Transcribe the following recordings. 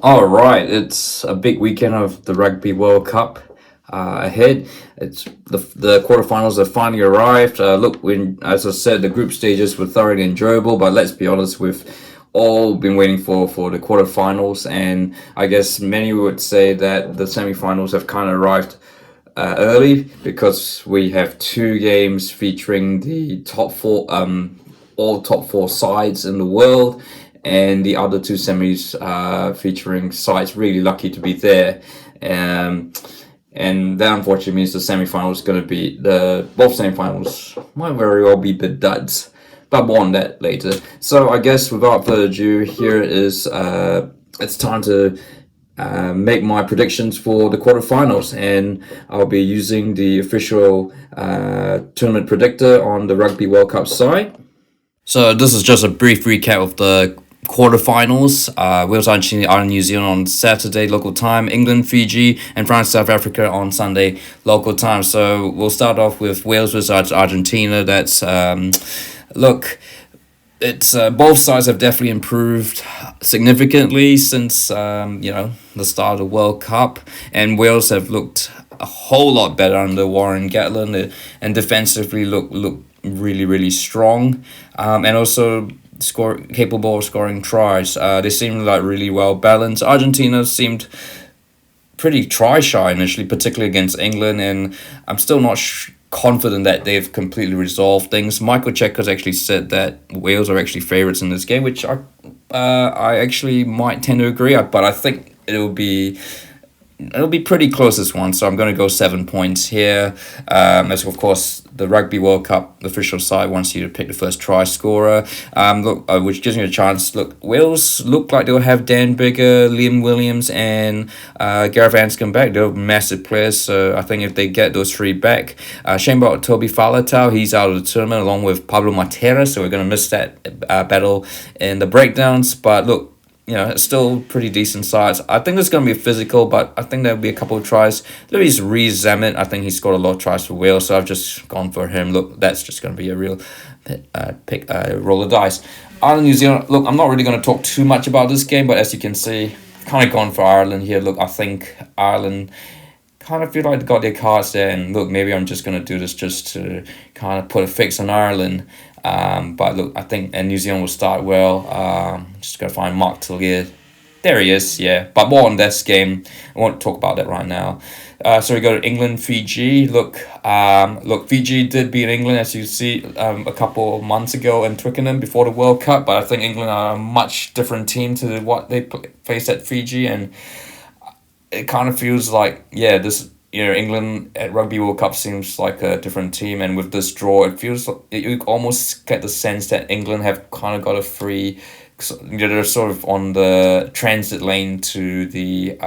All right, it's a big weekend of the Rugby World Cup ahead. It's the quarterfinals have finally arrived. Look, when as I said, the group stages were thoroughly enjoyable, but let's be honest, we've all been waiting for the quarterfinals, and I guess many would say that the semifinals have kind of arrived early because we have two games featuring the top four, all top four sides in the world, and the other two semis featuring sides really lucky to be there. Um, and that unfortunately means the semifinals is going to be the both semifinals might very well be the duds, but more on that later. So I guess without further ado, here is it's time to make my predictions for the quarterfinals, and I'll be using the official tournament predictor on the Rugby World Cup side. So this is just a brief recap of the quarterfinals. Wales, Argentina, Ireland, New Zealand on Saturday local time. England, Fiji, and France, South Africa on Sunday local time. So we'll start off with Wales versus Argentina. That's look. It's both sides have definitely improved significantly since the start of the World Cup, and Wales have looked a whole lot better under Warren Gatland, and defensively look really strong, and also score capable of scoring tries. They seem like really well balanced. Argentina seemed pretty try shy initially, particularly against England, and I'm still not confident that they've completely resolved things. Michael Check has actually said that Wales are actually favourites in this game, which I actually might tend to agree, but I think it'll be pretty close this one, so I'm going to go 7 points here. As of course, the Rugby World Cup the official side wants you to pick the first try scorer. Which gives me a chance. Look, Wales look like they'll have Dan Bigger, Liam Williams, and Gareth Anscombe back. They're massive players, so I think if they get those three back, shame about Toby Faletau. He's out of the tournament along with Pablo Matera, so we're going to miss that battle in the breakdowns. But look, it's still pretty decent size. I think it's going to be physical, but I think there'll be a couple of tries. Louis Rees Zammit, I think he scored a lot of tries for Wales, so I've just gone for him. Look, that's just going to be a real roll of dice. Ireland, New Zealand, look, I'm not really going to talk too much about this game, but as you can see, kind of gone for Ireland here. Look, I think Ireland kind of feel like they got their cards there, and look, maybe I'm just going to do this just to kind of put a fix on Ireland. But look, I think New Zealand will start well. Just gotta find Mark Tillier. There he is, yeah. But more on this game. I won't talk about that right now. So we go to England, Fiji. Look, Fiji did beat England, as you see, a couple of months ago in Twickenham before the World Cup. But I think England are a much different team to what they faced at Fiji, and it kind of feels like, yeah, this England at Rugby World Cup seems like a different team, and with this draw, it feels like you almost get the sense that England have kind of got a free. They're sort of on the transit lane to the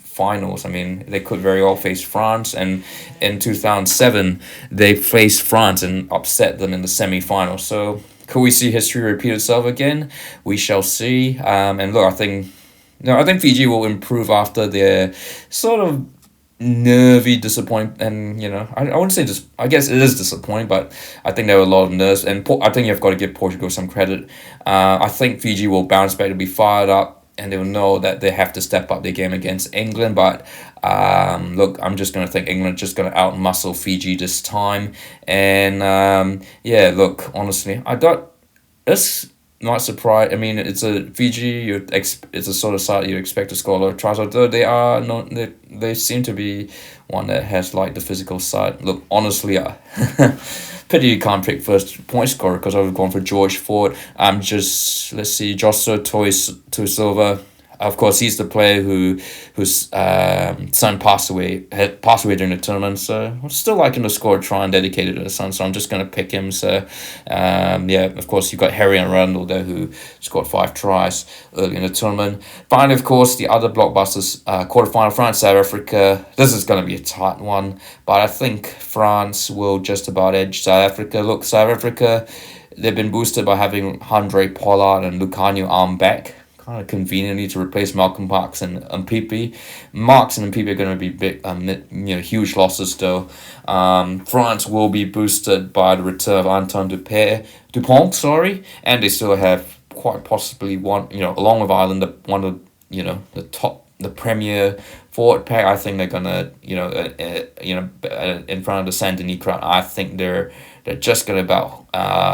finals. I mean, they could very well face France, and in 2007 they faced France and upset them in the semi-final. So could we see history repeat itself again? We shall see. And look, I think Fiji will improve after their sort of nervy disappointment, and I wouldn't say just, I guess it is disappointing, but I think there were a lot of nerves, and I think you've got to give Portugal some credit. I think Fiji will bounce back to be fired up, and they'll know that they have to step up their game against England. But look, I'm just going to think England just going to outmuscle Fiji this time, and yeah, look, honestly, I don't, it's not surprised. I mean, it's a Fiji. It's a sort of side you expect to score a lot of tries. Although they are not, they seem to be one that has like the physical side. Look, honestly, pity you can't pick first point scorer, because I would have gone for George Ford. Let's see, Joshua Silva. Of course, he's the player whose son passed away during the tournament. So I'm still liking to score a try and dedicated to the son. So I'm just gonna pick him. So yeah, of course you've got Harry and Randall there who scored 5 tries early in the tournament. Finally, of course, the other blockbusters, quarterfinal, France South Africa. This is gonna be a tight one, but I think France will just about edge South Africa. Look, South Africa, they've been boosted by having Handré Pollard and Lucanio Arm back, kind of conveniently, to replace Malcolm Marx and Mpepe. Marx and Mpepe are going to be big, huge losses though. France will be boosted by the return of Antoine Dupont, and they still have quite possibly one, along with Ireland, one of the premier forward pack. I think they're gonna, in front of the Saint Denis crowd. I think they're just gonna about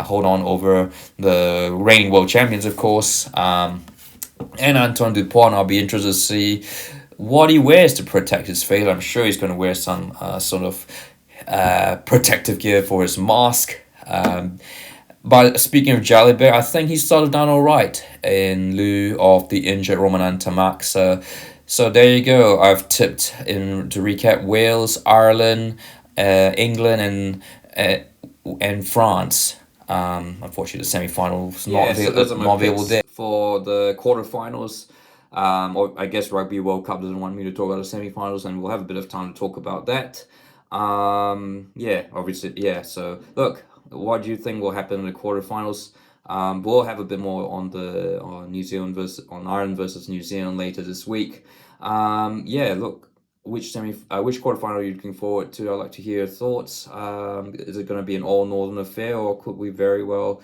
hold on over the reigning world champions, of course. And Antoine Dupont, I'll be interested to see what he wears to protect his face. I'm sure he's going to wear some sort of protective gear for his mask. But speaking of Jalibert, I think he started down all right in lieu of the injured Romain Tamac. So there you go. I've tipped, in to recap, Wales, Ireland, England, and France. Unfortunately, the semi-finals not available there. For the quarterfinals. Or I guess Rugby World Cup doesn't want me to talk about the semi-finals, and we'll have a bit of time to talk about that. Yeah, obviously, yeah. So look, what do you think will happen in the quarterfinals? We'll have a bit more on Ireland versus New Zealand later this week. Yeah, look, which quarterfinal are you looking forward to? I'd like to hear your thoughts. Is it going to be an all northern affair, or could we very well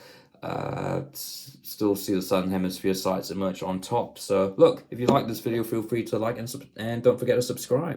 still see the Southern Hemisphere sides emerge on top? So look, if you like this video, feel free to like and don't forget to subscribe.